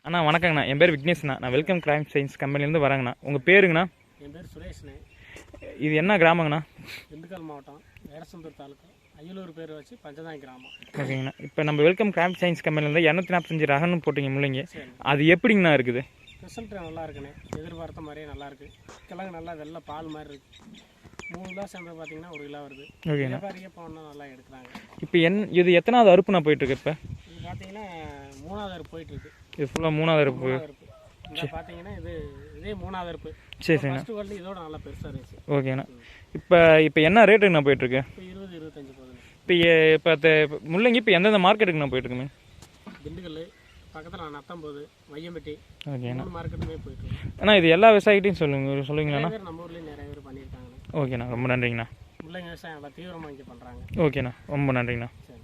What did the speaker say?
அண்ணா வணக்கங்கண்ணா. என் பேர் விக்னேஷ்ண்ணா. நான் welcome crime science கம்பெனிலேருந்து வரேங்கண்ணா. உங்கள் பேருங்கண்ணா? என் பேர் சுரேஷ்ண்ணே. இது என்ன கிராமங்கண்ணா? திண்டுக்கல் மாவட்டம் வேடசந்தூர் தாலுக்கா அய்யலூர் பேர் வச்சு பஞ்சதாய் கிராமம். ஓகேங்கண்ணா. இப்போ நம்ம வெல்கம் கிரைம் சயின்ஸ் கம்பெனிலேருந்து 245 ரகம்னு போட்டிங்க முள்ளைங்க. அது எப்படிங்கண்ணா இருக்குது? ரிசல்ட் நல்லா இருக்குண்ணே. எதிர்பார்த்த மாதிரியே நல்லா இருக்குது. கிழங்கு நல்லா வெள்ளை பால் மாதிரி இருக்குது. 3 கிலோ சேர்ந்து பார்த்தீங்கன்னா 1 கிலோ வருது. ஓகேண்ணா. வியாபாரியே போனால் நல்லா எடுக்கிறாங்க. இப்போ இது எத்தனாவது அறுப்புண்ணா போயிட்டுருக்கு? இப்போ இது பார்த்தீங்கன்னா 3வது அறுப்பு போயிட்டுருக்கு. இது ஃபுல்லாக 3வது அறுப்பு. இந்த பார்த்தீங்கன்னா இதே 3வது அறுப்பு. சரி சரிண்ணா. ஃபஸ்ட்டு வரல இதோட நல்லா பெருசாக இருந்துச்சு. ஓகேண்ணா. இப்போ என்ன ரேட்டுங்கண்ணா போயிட்டுருக்கு? இப்போ 20-25 போகுதுண்ணே. இப்போ முள்ளங்கி இப்போ எந்தெந்த மார்க்கெட்டுக்குண்ணா போயிட்டுருக்குங்க? திண்டுக்கல் பக்கத்தில் நத்தம்போது வையம்பட்டி ஓகேண்ணா. மார்க்கெட்டுமே போயிட்டுருக்கு. அண்ணா இது எல்லா விவசாயிகிட்டையும் சொல்லுவீங்களாண்ணா? நம்ம ஊர்லேயும் நிறைய பேர் பண்ணியிருக்காங்கண்ணே. ஓகேண்ணா, ரொம்ப நன்றிங்கண்ணா. முள்ளங்கி விவசாயம் நல்லா தீவிரமாக இங்கே பண்ணுறாங்க. ஓகேண்ணா, ரொம்ப நன்றிங்கண்ணா. சரி.